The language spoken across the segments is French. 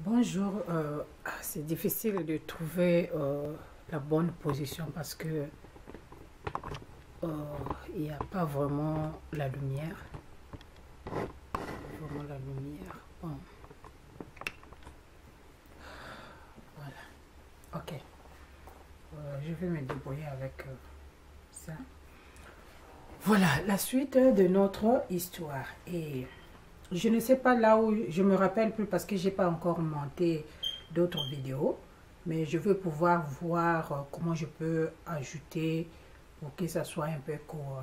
Bonjour, c'est difficile de trouver la bonne position parce que il n'y a pas vraiment la lumière. Vraiment la lumière. Bon. Voilà. Ok. Je vais me débrouiller avec ça. Voilà la suite de notre histoire. Et je ne sais pas là où, je me rappelle plus parce que j'ai pas encore monté d'autres vidéos, mais je veux pouvoir voir comment je peux ajouter pour que ça soit un peu court.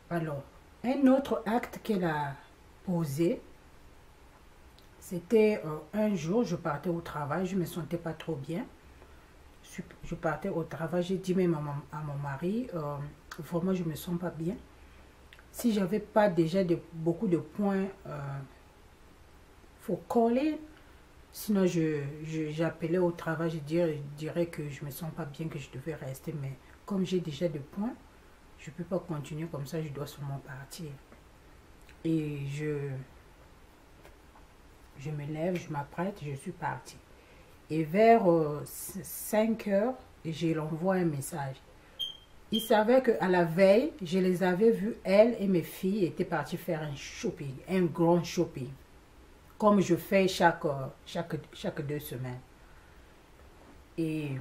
Alors, un autre acte qu'elle a posé, c'était un jour, je partais au travail, je me sentais pas trop bien. Je partais au travail, j'ai dit même à mon mari, vraiment je me sens pas bien. Si j'avais pas déjà beaucoup de points, faut coller. Sinon, j'appelais au travail, je dirais que je me sens pas bien, que je devais rester. Mais comme j'ai déjà des points, je peux pas continuer comme ça, je dois sûrement partir. Et je me lève, je m'apprête, je suis partie. Et vers 5 heures, je l'envoie un message. Il savait qu'à la veille, je les avais vus, elle et mes filles étaient parties faire un shopping, un grand shopping. Comme je fais chaque 2 semaines. Et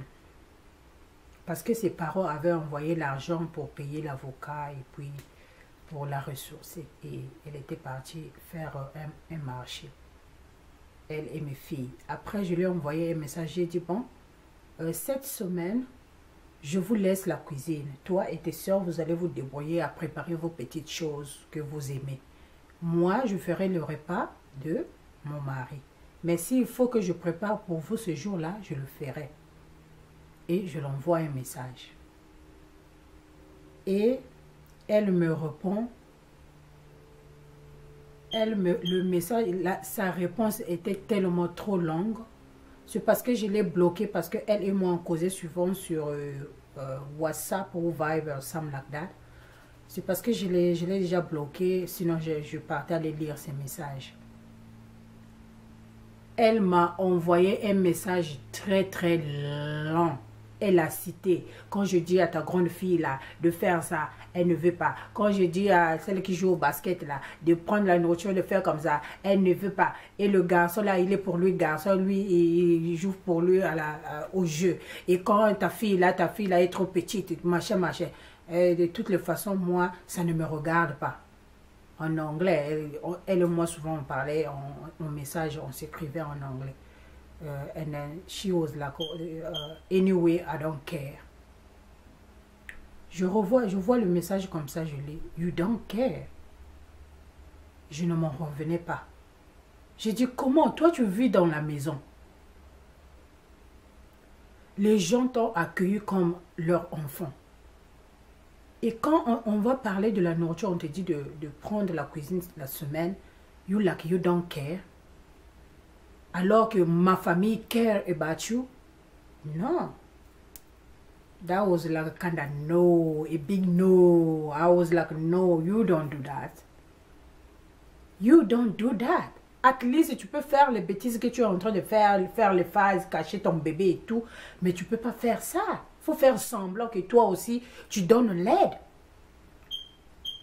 parce que ses parents avaient envoyé l'argent pour payer l'avocat et puis pour la ressource. Et elle était partie faire un marché. Elle et mes filles. Après, je lui ai envoyé un message. J'ai dit, bon, cette semaine, je vous laisse la cuisine. Toi et tes soeurs, vous allez vous débrouiller à préparer vos petites choses que vous aimez. Moi, je ferai le repas de mon mari. Mais s'il faut que je prépare pour vous ce jour-là, je le ferai. Et je l'envoie un message. Et elle me répond. Le message, sa réponse était tellement trop longue. C'est parce que je l'ai bloqué, parce qu'elle et moi on causait souvent sur WhatsApp ou Viber, something like that. C'est parce que je l'ai déjà bloqué, sinon je partais aller lire ses messages. Elle m'a envoyé un message très très long. Elle a cité, quand je dis à ta grande fille là de faire ça, elle ne veut pas. Quand je dis à celle qui joue au basket là de prendre la nourriture, de faire comme ça, elle ne veut pas. Et le garçon là, il est pour lui, garçon, lui, il joue pour lui au jeu. Et quand ta fille là est trop petite, machin, machin. Et de toutes les façons, moi, ça ne me regarde pas. En anglais, elle et moi souvent on parlait en message, on s'écrivait en anglais. And then she was like, anyway, I don't care. Je vois le message comme ça, je lis, you don't care. Je ne m'en revenais pas. J'ai dit, comment? Toi, tu vis dans la maison. Les gens t'ont accueilli comme leur enfant. Et quand on va parler de la nourriture, on te dit de prendre la cuisine la semaine, you don't care. Alors que ma famille care about you. No. That was like a kind of no, a big no. I was like, no, you don't do that. You don't do that. At least, tu peux faire les bêtises que tu es en train de faire les phases, cacher ton bébé et tout. Mais tu peux pas faire ça. Il faut faire semblant que toi aussi, tu donnes l'aide.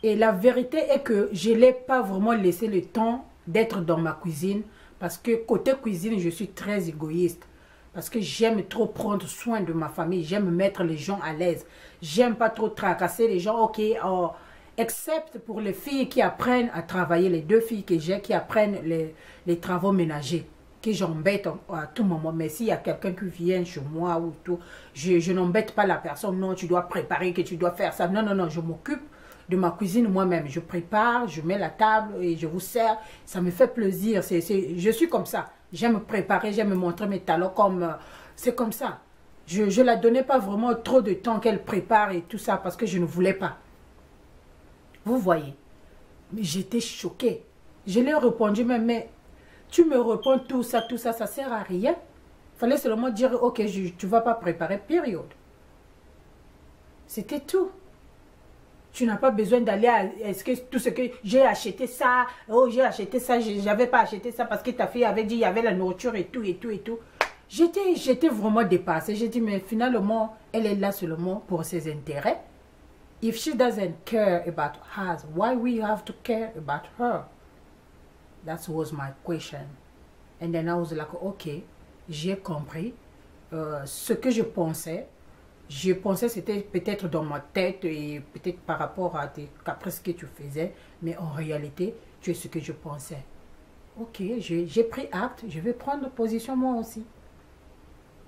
Et la vérité est que je n'ai pas vraiment laissé le temps d'être dans ma cuisine. Parce que côté cuisine, je suis très égoïste. Parce que j'aime trop prendre soin de ma famille. J'aime mettre les gens à l'aise. J'aime pas trop tracasser les gens. Ok, except pour les filles qui apprennent à travailler. Les 2 filles que j'ai qui apprennent les travaux ménagers. Que j'embête à tout moment. Mais s'il y a quelqu'un qui vient chez moi ou tout, je n'embête pas la personne. Non, tu dois préparer, que tu dois faire ça. Non, non, non, je m'occupe de ma cuisine moi-même. Je prépare, je mets la table et je vous sers. Ça me fait plaisir. Je suis comme ça. J'aime préparer, j'aime montrer mes talents comme... c'est comme ça. Je ne la donnais pas vraiment trop de temps qu'elle prépare et tout ça parce que je ne voulais pas. Vous voyez. Mais j'étais choquée. Je lui ai répondu, mais tu me réponds tout ça, ça sert à rien. Il fallait seulement dire, ok, tu ne vas pas préparer, période. C'était tout. Tu n'as pas besoin d'aller à... Est-ce que tout ce que j'ai acheté ça, oh j'ai acheté ça, j'avais pas acheté ça parce que ta fille avait dit il y avait la nourriture et tout et tout et tout. J'étais vraiment dépassée. J'ai dit mais finalement elle est là seulement pour ses intérêts. If she doesn't care about us, why we have to care about her? That was my question. And then I was like, ok, j'ai compris ce que je pensais. Je pensais que c'était peut-être dans ma tête et peut-être par rapport à tes caprices que tu faisais, mais en réalité, tu es ce que je pensais. Ok, j'ai pris acte, je vais prendre position moi aussi.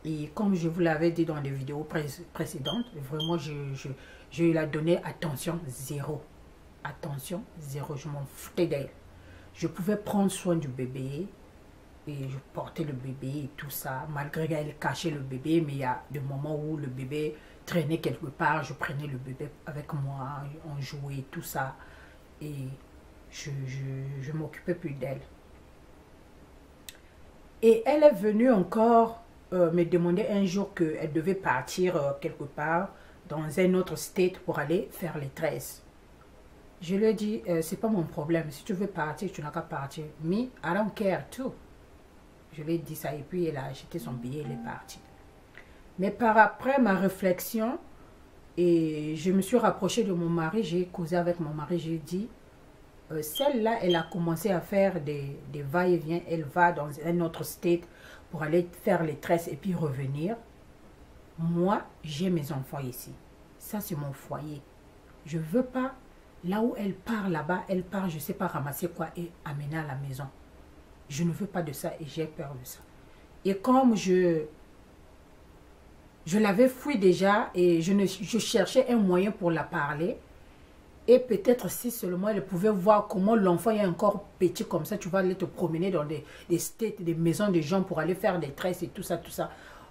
Et comme je vous l'avais dit dans les vidéos précédentes, vraiment, je lui ai donné attention zéro. Attention zéro, je m'en foutais d'elle. Je pouvais prendre soin du bébé. Et je portais le bébé et tout ça, malgré qu'elle cachait le bébé, mais il y a des moments où le bébé traînait quelque part, je prenais le bébé avec moi, on jouait, tout ça, et je m'occupais plus d'elle. Et elle est venue encore me demander un jour qu'elle devait partir quelque part dans un autre state pour aller faire les tresses. Je lui ai dit, c'est pas mon problème, si tu veux partir, tu n'as qu'à partir. Me, I don't care too. Je lui ai dit ça et puis elle a acheté son billet, elle est partie. Mais par après ma réflexion, et je me suis rapprochée de mon mari, j'ai causé avec mon mari, j'ai dit, celle-là, elle a commencé à faire des va-et-vient, elle va dans un autre state pour aller faire les tresses et puis revenir. Moi, j'ai mes enfants ici. Ça, c'est mon foyer. Je ne veux pas, là où elle part là-bas, elle part, je ne sais pas ramasser quoi et amener à la maison. Je ne veux pas de ça et j'ai peur de ça. Et comme je l'avais fui déjà et je cherchais un moyen pour la parler. Et peut-être si seulement elle pouvait voir comment l'enfant est encore petit comme ça, tu vas aller te promener dans des states, des maisons de gens pour aller faire des tresses et tout ça, tout ça.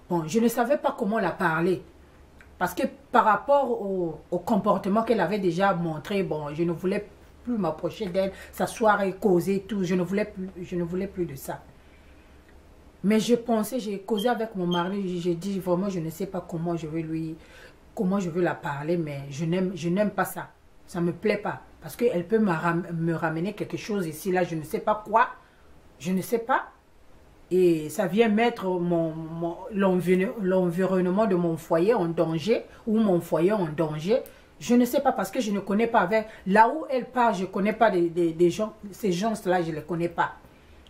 Bon, je ne savais pas comment la parler. Parce que par rapport au comportement qu'elle avait déjà montré, bon, je ne voulais plus m'approcher d'elle, s'asseoir et causer tout. Je ne voulais plus de ça. Mais je pensais, j'ai causé avec mon mari, j'ai dit vraiment, je ne sais pas comment je veux la parler, mais je n'aime pas ça. Ça ne me plaît pas. Parce qu'elle peut me ramener quelque chose ici, là, je ne sais pas quoi. Je ne sais pas. Et ça vient mettre l'environnement de mon foyer en danger, ou mon foyer en danger. Je ne sais pas parce que je ne connais pas avec... Là où elle part, je ne connais pas des gens, ces gens-là, je ne les connais pas.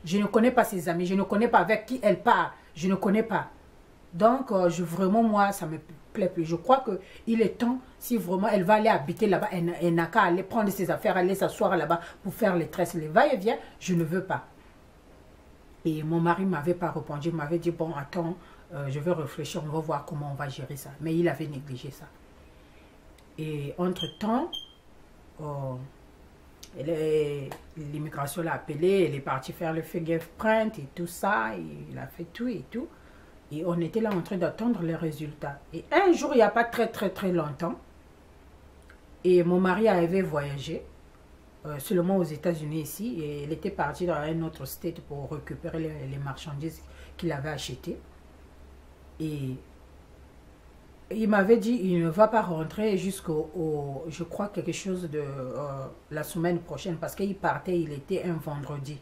Je ne connais pas ses amis, je ne connais pas avec qui elle part, je ne connais pas. Donc, vraiment, moi, ça me plaît plus. Je crois qu'il est temps, si vraiment elle va aller habiter là-bas, elle n'a qu'à aller prendre ses affaires, aller s'asseoir là-bas pour faire les tresses, les va-et-vient, je ne veux pas. Et mon mari ne m'avait pas répondu, il m'avait dit, bon, attends, je vais réfléchir, on va voir comment on va gérer ça. Mais il avait négligé ça. Et entre-temps, l'immigration l'a appelé, elle est partie faire le fingerprint et tout ça, et il a fait tout et tout. Et on était là en train d'attendre les résultats. Et un jour, il n'y a pas très longtemps, et mon mari avait voyagé, seulement aux États-Unis ici, et elle était partie dans un autre state pour récupérer les marchandises qu'il avait achetées. Et il m'avait dit il ne va pas rentrer jusqu'au, je crois, quelque chose de la semaine prochaine, parce qu'il partait, il était un vendredi.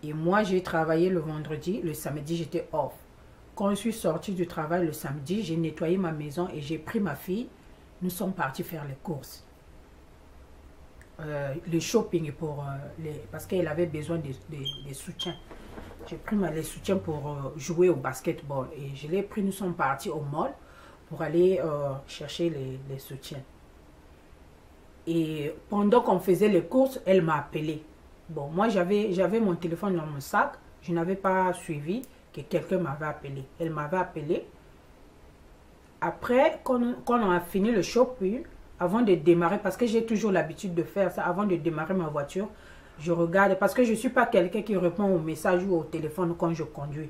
Et moi, j'ai travaillé le vendredi, le samedi, j'étais off. Quand je suis sortie du travail le samedi, j'ai nettoyé ma maison et j'ai pris ma fille. Nous sommes partis faire les courses. Le shopping pour parce qu'elle avait besoin des soutiens. J'ai pris les soutiens pour jouer au basketball. Et je l'ai pris, nous sommes partis au mall pour aller chercher les soutiens. Et pendant qu'on faisait les courses, elle m'a appelé. Bon, moi j'avais mon téléphone dans mon sac. Je n'avais pas suivi que quelqu'un m'avait appelé. Elle m'avait appelé. Après, quand on a fini le shopping, avant de démarrer, parce que j'ai toujours l'habitude de faire ça, avant de démarrer ma voiture, je regarde, parce que je ne suis pas quelqu'un qui répond aux messages ou au téléphone quand je conduis.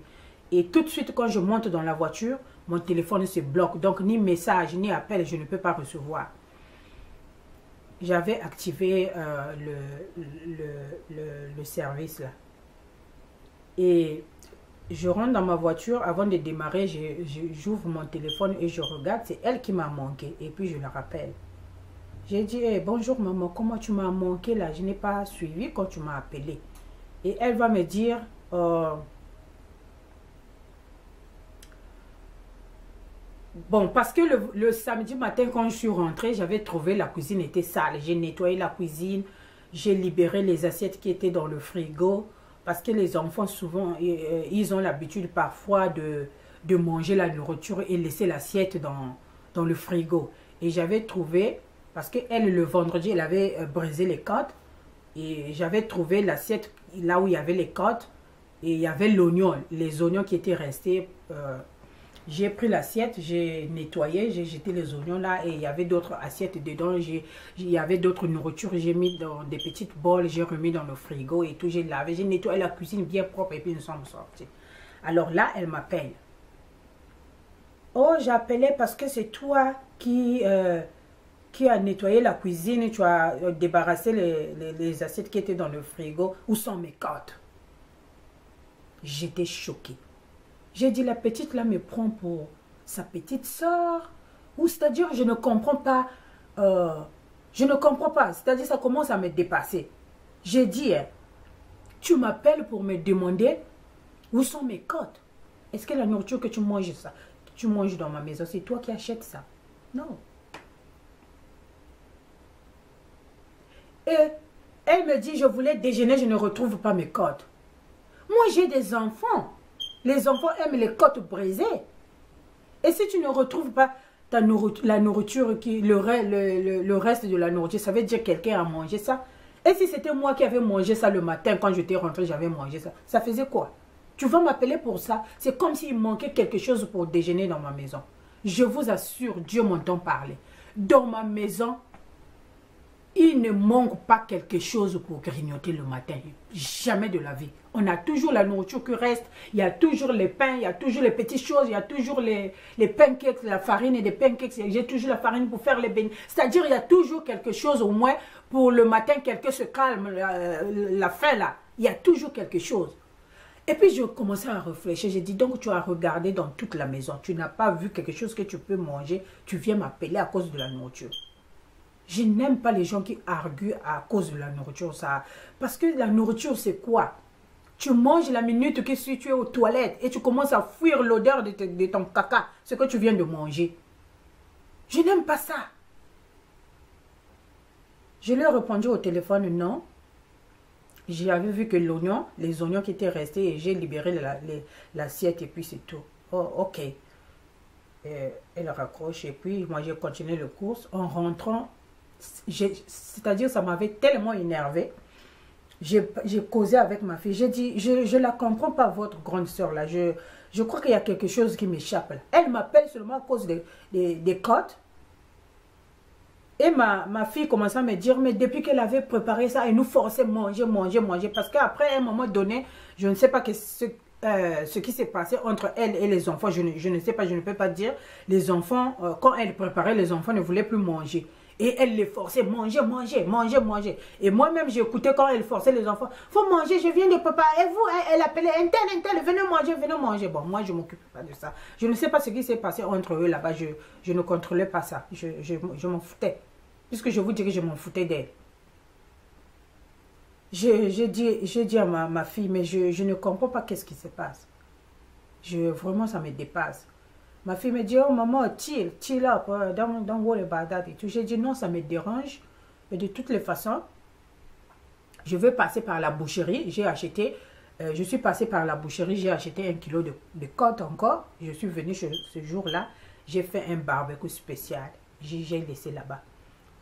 Et tout de suite, quand je monte dans la voiture, mon téléphone se bloque. Donc, ni message, ni appel, je ne peux pas recevoir. J'avais activé le service là. Et je rentre dans ma voiture, avant de démarrer, j'ouvre mon téléphone et je regarde, c'est elle qui m'a manqué. Et puis, je la rappelle. J'ai dit, hey, bonjour maman, comment tu m'as manqué là? Je n'ai pas suivi quand tu m'as appelé. Et elle va me dire, bon, parce que le samedi matin, quand je suis rentrée, j'avais trouvé la cuisine était sale. J'ai nettoyé la cuisine, j'ai libéré les assiettes qui étaient dans le frigo. Parce que les enfants, souvent, ils ont l'habitude parfois de manger la nourriture et laisser l'assiette dans le frigo. Et j'avais trouvé, parce qu'elle, le vendredi, elle avait brisé les côtes. Et j'avais trouvé l'assiette là où il y avait les côtes. Et il y avait l'oignon, les oignons qui étaient restés. J'ai pris l'assiette, j'ai nettoyé, j'ai jeté les oignons là. Et il y avait d'autres assiettes dedans. Il y avait d'autres nourritures. J'ai mis dans des petites bols, j'ai remis dans le frigo et tout. J'ai lavé, j'ai nettoyé la cuisine bien propre et puis nous sommes sortis. Alors là, elle m'appelle. Oh, j'appelais parce que c'est toi qui a nettoyé la cuisine, tu as débarrassé les assiettes qui étaient dans le frigo. Où sont mes côtes? J'étais choquée. J'ai dit, la petite là me prend pour sa petite soeur. Ou c'est-à-dire, je ne comprends pas. Je ne comprends pas. C'est-à-dire, ça commence à me dépasser. J'ai dit, tu m'appelles pour me demander où sont mes côtes. Est-ce que la nourriture que tu manges, ça, tu manges dans ma maison, c'est toi qui achètes ça? Non. Et elle me dit, je voulais déjeuner, je ne retrouve pas mes côtes. Moi, j'ai des enfants. Les enfants aiment les côtes brisées. Et si tu ne retrouves pas la nourriture, le reste de la nourriture, ça veut dire que quelqu'un a mangé ça. Et si c'était moi qui avais mangé ça le matin, quand j'étais rentrée, j'avais mangé ça. Ça faisait quoi? Tu vas m'appeler pour ça? C'est comme s'il manquait quelque chose pour déjeuner dans ma maison. Je vous assure, Dieu m'entend parler. Dans ma maison, il ne manque pas quelque chose pour grignoter le matin. Jamais de la vie. On a toujours la nourriture qui reste. Il y a toujours les pains, il y a toujours les petites choses, il y a toujours les pancakes, la farine et des pancakes. J'ai toujours la farine pour faire les beignets. C'est-à-dire, il y a toujours quelque chose au moins pour le matin, quelqu'un se calme, la faim là. Il y a toujours quelque chose. Et puis, je commençais à réfléchir. J'ai dit, donc tu as regardé dans toute la maison. Tu n'as pas vu quelque chose que tu peux manger. Tu viens m'appeler à cause de la nourriture. Je n'aime pas les gens qui arguent à cause de la nourriture. Ça. Parce que la nourriture, c'est quoi? Tu manges la minute que tu es aux toilettes et tu commences à fuir l'odeur de ton caca, ce que tu viens de manger. Je n'aime pas ça. Je lui ai répondu au téléphone, non. J'avais vu que l'oignon, les oignons qui étaient restés, et j'ai libéré l'assiette et puis c'est tout. Oh, ok. Elle raccroche et puis moi j'ai continué le course. En rentrant, c'est-à-dire ça m'avait tellement énervé. J'ai causé avec ma fille. J'ai dit, je ne la comprends pas, votre grande soeur là. Je crois qu'il y a quelque chose qui m'échappe là. Elle m'appelle seulement à cause des côtes. Et ma fille commençait à me dire, mais depuis qu'elle avait préparé ça, elle nous forçait à manger, manger, manger. Parce qu'après, à un moment donné, je ne sais pas ce qui s'est passé entre elle et les enfants. Je ne sais pas, je ne peux pas dire. Les enfants, quand elle préparait, les enfants ne voulaient plus manger. Et elle les forçait, manger, manger, manger, manger. Et moi-même, j'écoutais quand elle forçait les enfants. Faut manger, je viens de préparer. Et vous, elle appelait un tel, venez manger, venez manger. Bon, moi, je ne m'occupe pas de ça. Je ne sais pas ce qui s'est passé entre eux là-bas. Je ne contrôlais pas ça. Je m'en foutais. Puisque je vous dirais que je m'en foutais d'elle. J'ai dit à ma fille, mais je ne comprends pas qu'est-ce qui se passe. Vraiment, ça me dépasse. Ma fille me dit, oh maman, chill up, don't worry about that. Et tout. J'ai dit, non, ça me dérange. Et de toutes les façons, je vais passer par la boucherie. J'ai acheté, je suis passée par la boucherie, j'ai acheté 1 kilo de côtes encore. Je suis venue ce jour-là, j'ai fait un barbecue spécial. J'ai laissé là-bas.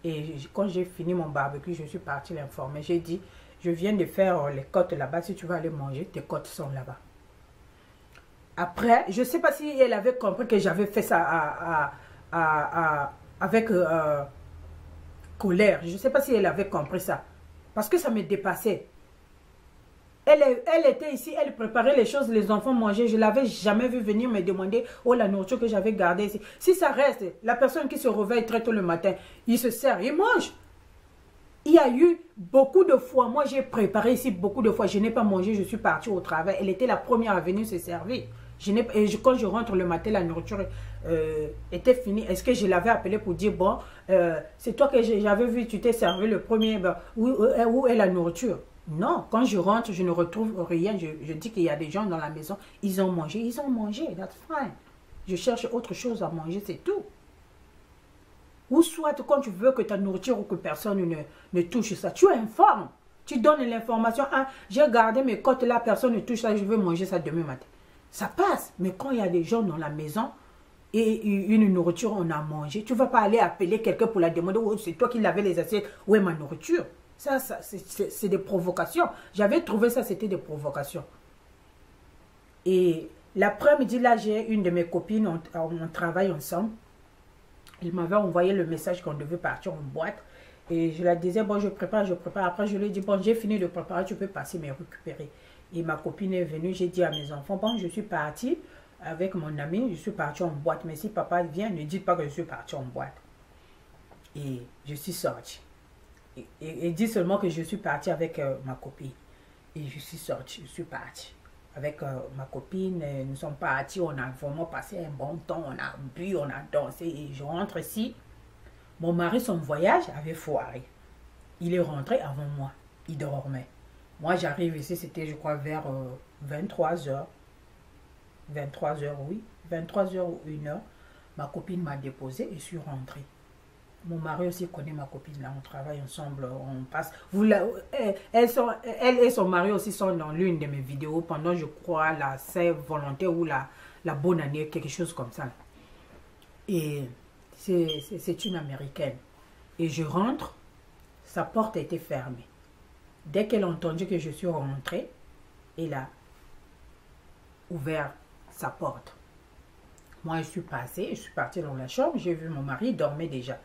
Et quand j'ai fini mon barbecue, je suis partie l'informer. J'ai dit, je viens de faire les côtes là-bas. Si tu vas aller manger, tes côtes sont là-bas. Après, je ne sais pas si elle avait compris que j'avais fait ça avec colère. Je ne sais pas si elle avait compris ça. Parce que ça me dépassait. Elle était ici, elle préparait les choses, les enfants mangeaient. Je ne l'avais jamais vu venir me demander, oh, la nourriture que j'avais gardée ici. Si ça reste, la personne qui se réveille très tôt le matin, il se sert, il mange. Il y a eu beaucoup de fois, moi j'ai préparé ici beaucoup de fois, je n'ai pas mangé, je suis partie au travail. Elle était la première à venir se servir. Quand je rentre le matin, la nourriture était finie. Est-ce que je l'avais appelé pour dire, bon, c'est toi que j'avais vu, tu t'es servi le premier, ben, où est la nourriture? Non, quand je rentre, je ne retrouve rien. Je dis qu'il y a des gens dans la maison, ils ont mangé, that's fine. Je cherche autre chose à manger, c'est tout. Ou soit quand tu veux que ta nourriture ou que personne ne touche ça, tu informes. Tu donnes l'information, ah, j'ai gardé mes côtes là, personne ne touche ça, je veux manger ça demain matin. Ça passe. Mais quand il y a des gens dans la maison et une nourriture, on a mangé, tu ne vas pas aller appeler quelqu'un pour la demander, oh, c'est toi qui lavais les assiettes, où est ma nourriture? Ça c'est des provocations. J'avais trouvé ça, c'était des provocations. Et l'après-midi, là, j'ai une de mes copines, on travaille ensemble. Elle m'avait envoyé le message qu'on devait partir en boîte. Et je la disais, bon, je prépare. Après, je lui ai dit, bon, j'ai fini de préparer, tu peux passer me récupérer. Et ma copine est venue, j'ai dit à mes enfants, bon, je suis partie avec mon ami, je suis partie en boîte. Mais si papa vient, ne dites pas que je suis partie en boîte. Et je suis sortie. Et dit seulement que je suis partie avec ma copine. Et je suis sortie, je suis partie. Avec ma copine, nous sommes partis, on a vraiment passé un bon temps, on a bu, on a dansé. Et je rentre ici. Mon mari, son voyage avait foiré. Il est rentré avant moi. Il dormait. Moi, j'arrive ici, c'était, je crois, vers 23h. 23h, oui. 23h ou 1h. Ma copine m'a déposé et je suis rentrée. Mon mari aussi connaît ma copine, là, on travaille ensemble, on passe. Elle et son mari aussi sont dans l'une de mes vidéos pendant, je crois, la Saint-Valentin ou la bonne année, quelque chose comme ça. Et c'est une Américaine. Et je rentre, sa porte était fermée. Dès qu'elle a entendu que je suis rentrée, elle a ouvert sa porte. Moi, je suis passée, je suis partie dans la chambre, j'ai vu mon mari, il dormait déjà.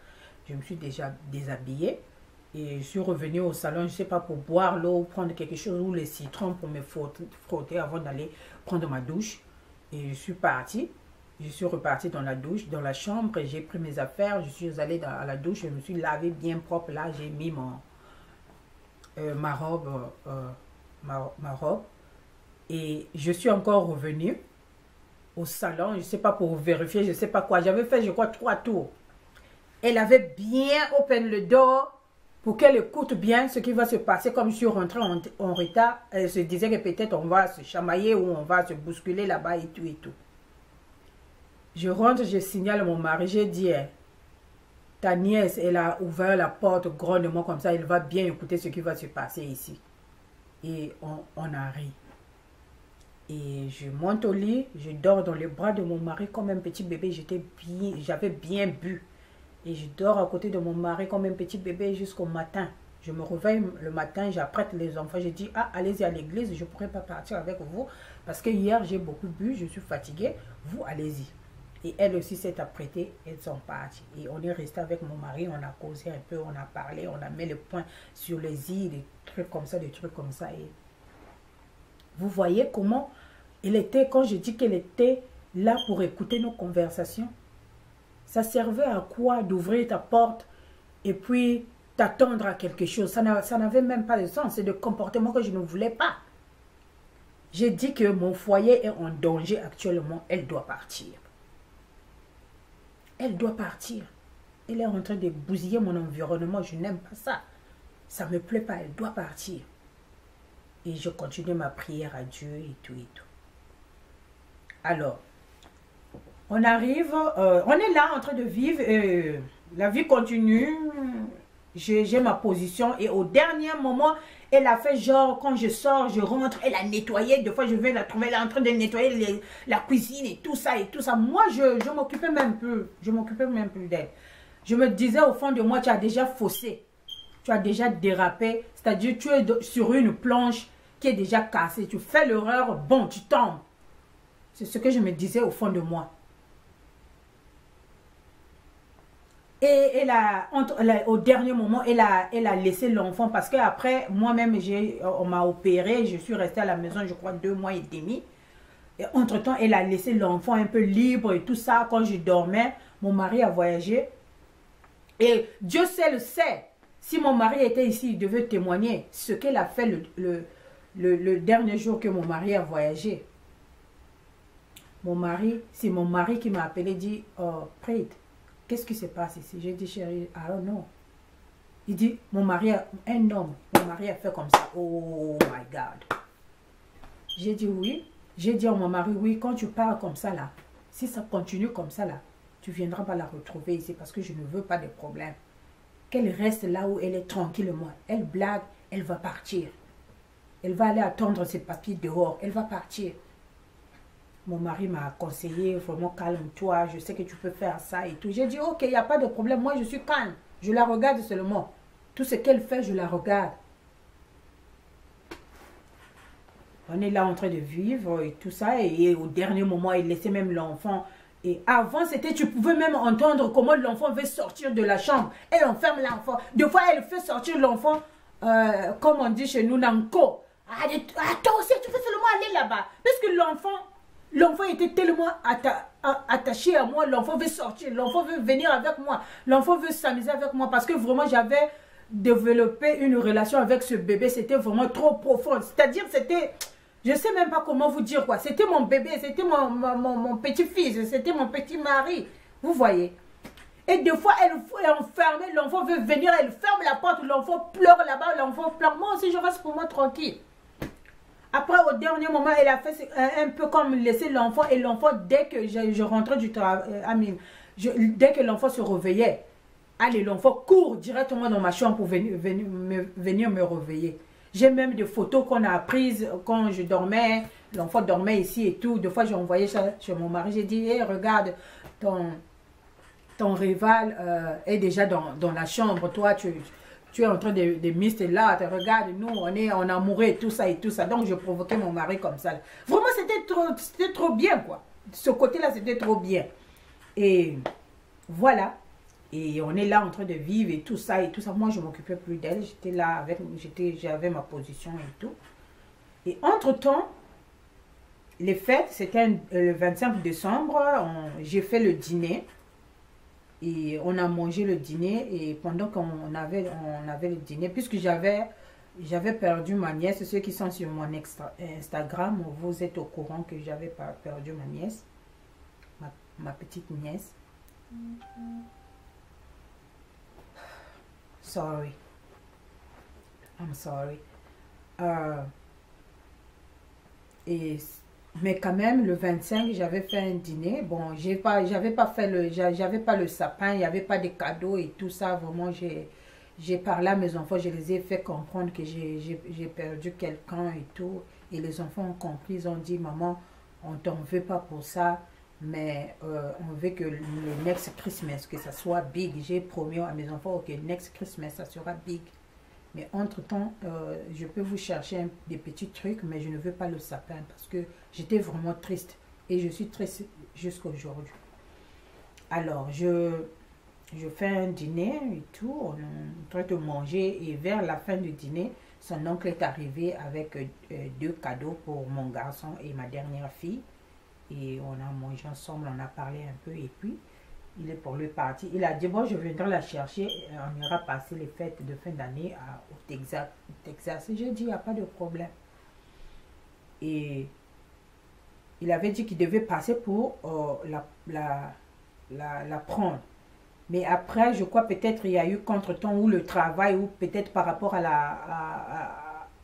Je me suis déjà déshabillée et je suis revenue au salon, je ne sais pas, pour boire l'eau, prendre quelque chose ou les citrons pour me frotter avant d'aller prendre ma douche. Et je suis partie. Je suis repartie dans la douche, dans la chambre, j'ai pris mes affaires, je suis allée à la douche, je me suis lavée bien propre. Là, j'ai mis ma robe, et je suis encore revenue au salon, je ne sais pas, pour vérifier, je ne sais pas quoi. J'avais fait, je crois, 3 tours. Elle avait bien open le door pour qu'elle écoute bien ce qui va se passer. Comme je suis rentrée en retard, elle se disait que peut-être on va se chamailler ou on va se bousculer là-bas et tout et tout. Je rentre, je signale à mon mari, j'ai dit, ta nièce, elle a ouvert la porte grandement comme ça, elle va bien écouter ce qui va se passer ici. Et on a ri. Et je monte au lit, je dors dans les bras de mon mari comme un petit bébé, j'avais bien bu. Et je dors à côté de mon mari comme un petit bébé jusqu'au matin. Je me réveille le matin, j'apprête les enfants, je dis, ah, allez-y à l'église, je ne pourrai pas partir avec vous parce que hier j'ai beaucoup bu, je suis fatiguée, vous allez-y. Et elle aussi s'est apprêtée, elles sont parties. Et on est resté avec mon mari, on a causé un peu, on a parlé, on a mis le point sur les îles, des trucs comme ça. Et vous voyez comment elle était, quand je dis qu'elle était là pour écouter nos conversations. Ça servait à quoi d'ouvrir ta porte et puis t'attendre à quelque chose? Ça n'avait même pas de sens. C'est le comportement que je ne voulais pas. J'ai dit que mon foyer est en danger actuellement. Elle doit partir. Elle doit partir. Elle est en train de bousiller mon environnement. Je n'aime pas ça. Ça ne me plaît pas. Elle doit partir. Et je continue ma prière à Dieu et tout et tout. Alors, on arrive, on est là en train de vivre, la vie continue, j'ai ma position et au dernier moment, elle a fait genre, quand je sors, je rentre, elle a nettoyé, des fois je vais la trouver, elle est en train de nettoyer la cuisine et tout ça. Moi, je m'occupais même plus, d'elle. Je me disais au fond de moi, tu as déjà faussé, tu as déjà dérapé, c'est-à-dire tu es sur une planche qui est déjà cassée, tu fais l'erreur, bon, tu tombes. C'est ce que je me disais au fond de moi. Et au dernier moment, elle a laissé l'enfant parce qu'après, moi-même, on m'a opéré, je suis restée à la maison, je crois, 2 mois et demi. Et entre-temps, elle a laissé l'enfant un peu libre et tout ça. Quand je dormais, mon mari a voyagé. Et Dieu seul le sait. Si mon mari était ici, il devait témoigner ce qu'elle a fait le dernier jour que mon mari a voyagé. Mon mari, c'est mon mari qui m'a appelé, dit, oh, Prête, qu'est-ce qui se passe ici? J'ai dit, chérie, I don't know. Il dit, mon mari, un homme, mon mari a fait comme ça. Oh my God. J'ai dit oui. J'ai dit à mon mari, oui, quand tu pars comme ça là, si ça continue comme ça là, tu viendras pas la retrouver ici parce que je ne veux pas de problème. Qu'elle reste là où elle est tranquillement. Elle blague, elle va partir. Elle va aller attendre ses papiers dehors, elle va partir. Mon mari m'a conseillé, vraiment calme-toi, je sais que tu peux faire ça et tout. J'ai dit, ok, il n'y a pas de problème, moi je suis calme. Je la regarde seulement. Tout ce qu'elle fait, je la regarde. On est là en train de vivre et tout ça. Et au dernier moment, il laissait même l'enfant. Et avant, c'était, tu pouvais même entendre comment l'enfant veut sortir de la chambre. Elle enferme l'enfant. Des fois, elle fait sortir l'enfant, comme on dit chez nous, dans le co. Ah, toi aussi, tu peux seulement aller là-bas. Parce que l'enfant était tellement attaché à moi. L'enfant veut sortir. L'enfant veut venir avec moi. L'enfant veut s'amuser avec moi. Parce que vraiment, j'avais développé une relation avec ce bébé. C'était vraiment trop profond. C'est-à-dire, c'était... Je ne sais même pas comment vous dire quoi. C'était mon bébé, c'était mon petit-fils, c'était mon petit mari. Vous voyez. Et des fois, elle est enfermée, l'enfant veut venir, elle ferme la porte, l'enfant pleure là-bas, l'enfant pleure. Moi aussi, je reste pour moi tranquille. Après, au dernier moment, elle a fait un peu comme laisser l'enfant. Et l'enfant, dès que je rentrais du travail, dès que l'enfant se réveillait, allez, l'enfant court directement dans ma chambre pour venir me réveiller. J'ai même des photos qu'on a prises quand je dormais. L'enfant dormait ici et tout. Des fois, j'ai envoyé ça chez mon mari. J'ai dit, hey, regarde, ton rival est déjà dans la chambre. Toi, tu es en train de mister là. Regarde, nous, on est amoureux et tout ça et tout ça. Donc, je provoquais mon mari comme ça. Vraiment, c'était trop bien, quoi. Ce côté-là, c'était trop bien. Et voilà. Et on est là en train de vivre et tout ça et tout ça. Moi, je ne m'occupais plus d'elle. J'étais là j'avais ma position et tout. Et entre-temps, les fêtes, c'était le 25 décembre. J'ai fait le dîner. Et on a mangé le dîner. Et pendant qu'on avait le dîner, puisque j'avais perdu ma nièce, ceux qui sont sur mon Instagram, vous êtes au courant que j'avais perdu ma nièce. Ma petite nièce. Sorry. I'm sorry. Mais quand même, le 25, j'avais fait un dîner. Bon, j'avais pas le sapin, il n'y avait pas de cadeaux et tout ça. Vraiment, j'ai parlé à mes enfants, je les ai fait comprendre que j'ai perdu quelqu'un et tout. Et les enfants ont compris, ils ont dit, maman, on t'en veut pas pour ça. Mais on veut que le next Christmas, que ça soit big. J'ai promis à mes enfants, ok, next Christmas, ça sera big. Mais entre-temps, je peux vous chercher des petits trucs, mais je ne veux pas le sapin parce que j'étais vraiment triste. Et je suis triste jusqu'à aujourd'hui. Alors, je fais un dîner et tout, on est en train de manger. Et vers la fin du dîner, son oncle est arrivé avec 2 cadeaux pour mon garçon et ma dernière fille. Et on a mangé ensemble, on a parlé un peu et puis il est pour lui partir. Il a dit, bon, je viendrai la chercher, on ira passer les fêtes de fin d'année au Texas. J'ai dit, il n'y a pas de problème. Et il avait dit qu'il devait passer pour la prendre. Mais après, je crois peut-être il y a eu contretemps ou le travail ou peut-être par rapport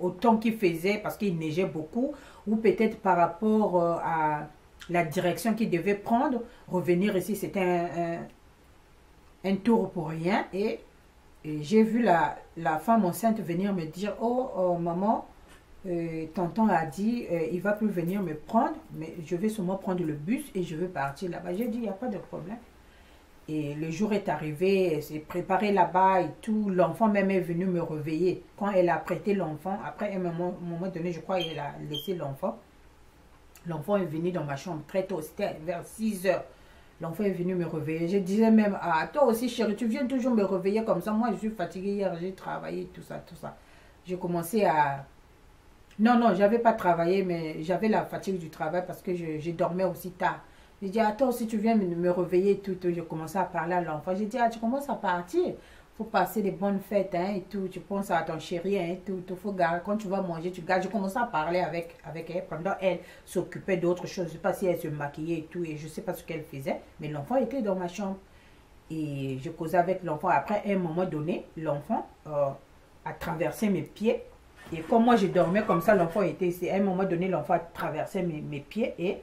au temps qu'il faisait parce qu'il neigeait beaucoup ou peut-être par rapport à la direction qu'il devait prendre, revenir ici, c'était un tour pour rien. Et j'ai vu la femme enceinte venir me dire, oh maman, tonton a dit, il ne va plus venir me prendre, mais je vais seulement prendre le bus et je vais partir là-bas. J'ai dit, il n'y a pas de problème. Et le jour est arrivé, elle s'est préparée là-bas et tout. L'enfant même est venu me réveiller. Quand elle a prêté l'enfant, après un moment donné, je crois qu'elle a laissé l'enfant. L'enfant est venu dans ma chambre très tôt, c'était vers 6 heures. L'enfant est venu me réveiller. Je disais même, ah, toi aussi chérie, tu viens toujours me réveiller comme ça. Moi, je suis fatiguée hier, j'ai travaillé, tout ça, tout ça. J'ai commencé à... Non, j'avais pas travaillé, mais j'avais la fatigue du travail parce que je dormais aussi tard. J'ai dit, ah, toi aussi tu viens me réveiller, tout. Je commençais à parler à l'enfant. J'ai dit, ah, tu commences à partir. faut passer des bonnes fêtes, hein, et tout. Tu penses à ton chéri, hein, et tout. Faut garder. Quand tu vas manger, tu gardes. Je commençais à parler avec elle pendant elle s'occupait d'autres choses. Je ne sais pas si elle se maquillait et tout, et je ne sais pas ce qu'elle faisait. Mais l'enfant était dans ma chambre. Et je causais avec l'enfant. Après, à un moment donné, l'enfant a traversé mes pieds. Et comme moi, je dormais comme ça, l'enfant était ici. À un moment donné, l'enfant a traversé mes pieds et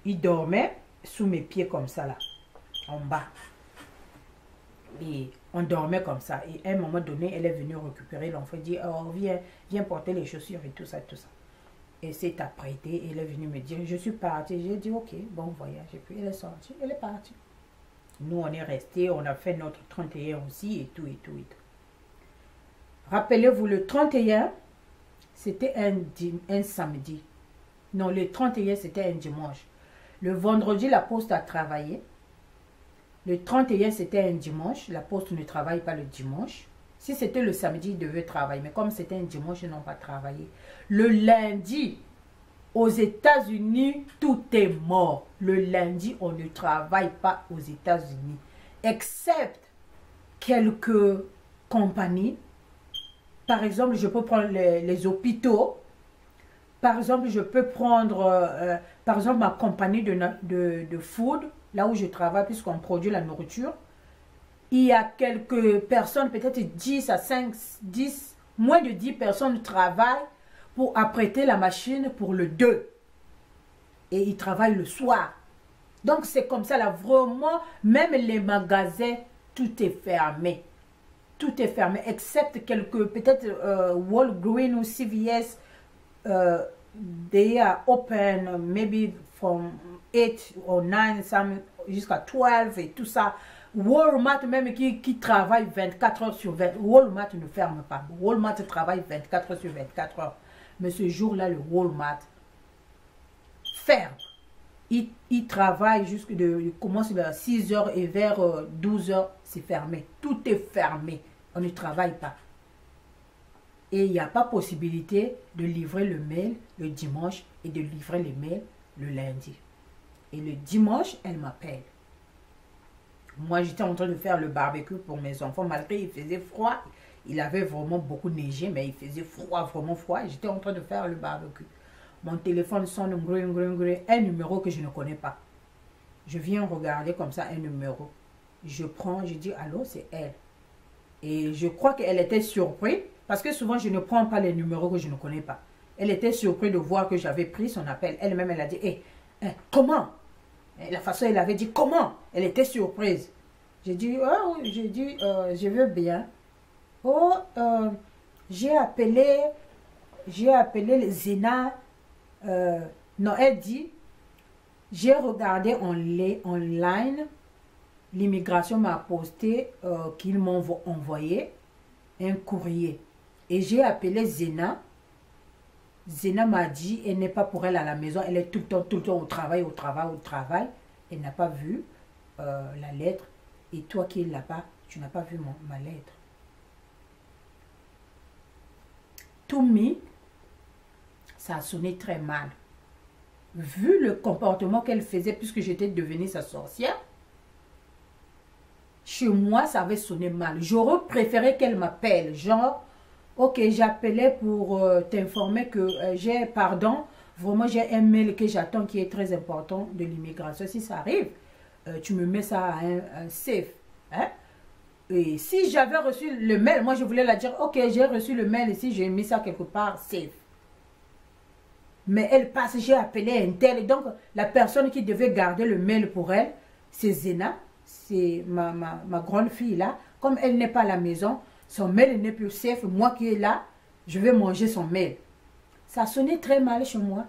il dormait sous mes pieds comme ça, là, en bas. Et on dormait comme ça. Et à un moment donné, elle est venue récupérer l'enfant. Elle dit, oh, viens porter les chaussures et tout ça, tout ça. Et c'est apprêté. Et elle est venue me dire, je suis partie. J'ai dit, ok, bon voyage. Et puis elle est sortie, elle est partie. Nous, on est restés, on a fait notre 31 aussi, et tout, et tout, et tout. Rappelez-vous, le 31, c'était un samedi. Non, le 31, c'était un dimanche. Le vendredi, la poste a travaillé. Le 31, c'était un dimanche. La poste ne travaille pas le dimanche. Si c'était le samedi, ils devaient travailler. Mais comme c'était un dimanche, ils n'ont pas travaillé. Le lundi, aux États-Unis, tout est mort. Le lundi, on ne travaille pas aux États-Unis. Excepte quelques compagnies. Par exemple, je peux prendre les hôpitaux. Par exemple, je peux prendre, par exemple, ma compagnie de food, là où je travaille, puisqu'on produit la nourriture. Il y a quelques personnes, peut-être 10 à 5, 10, moins de 10 personnes travaillent pour apprêter la machine pour le 2. Et ils travaillent le soir. Donc, c'est comme ça, là, vraiment, même les magasins, tout est fermé. Tout est fermé, excepte quelques, peut-être Walgreens ou CVS, they are open maybe from 8 or 9, jusqu'à 12 et tout ça. Walmart même qui travaille 24 heures sur 20, Walmart ne ferme pas. Walmart travaille 24 heures sur 24 heures. Mais ce jour-là, le Walmart ferme. Il travaille jusqu'à, il commence vers 6 heures et vers 12 heures, c'est fermé. Tout est fermé. On ne travaille pas. Et il n'y a pas possibilité de livrer le mail le dimanche et de livrer les mails le lundi. Et le dimanche, elle m'appelle. Moi, j'étais en train de faire le barbecue pour mes enfants. Malgré il faisait froid, il avait vraiment beaucoup neigé, mais il faisait froid, vraiment froid. J'étais en train de faire le barbecue. Mon téléphone sonne, un numéro que je ne connais pas. Je viens regarder comme ça un numéro. Je prends, je dis, allô, c'est elle. Et je crois qu'elle était surprise, parce que souvent, je ne prends pas les numéros que je ne connais pas. Elle était surprise de voir que j'avais pris son appel. Elle-même, elle a dit, comment? Et la façon, elle avait dit, comment? Elle était surprise. J'ai dit, oh, je veux bien. Oh, j'ai appelé les Zena. Non, elle dit, j'ai regardé en online, l'immigration m'a posté qu'ils m'ont envoyé un courrier. Et j'ai appelé Zena. Zena m'a dit, elle n'est pas pour elle à la maison, elle est tout le temps au travail. Elle n'a pas vu la lettre. Et toi qui es là-bas, tu n'as pas vu ma lettre. To me, ça a sonné très mal. Vu le comportement qu'elle faisait, puisque j'étais devenue sa sorcière, chez moi, ça avait sonné mal. J'aurais préféré qu'elle m'appelle, genre, ok, j'appelais pour t'informer que j'ai, pardon, vraiment j'ai un mail que j'attends qui est très important de l'immigration. Si ça arrive, tu me mets ça à un safe. Hein? Et si j'avais reçu le mail, moi je voulais la dire, ok, j'ai reçu le mail ici, j'ai mis ça quelque part, safe. Mais elle passe, j'ai appelé un tel. Et donc, la personne qui devait garder le mail pour elle, c'est Zena. C'est ma grande fille là. Comme elle n'est pas à la maison, son mail n'est plus safe. Moi qui est là, je vais manger son mail. Ça a sonné très mal chez moi.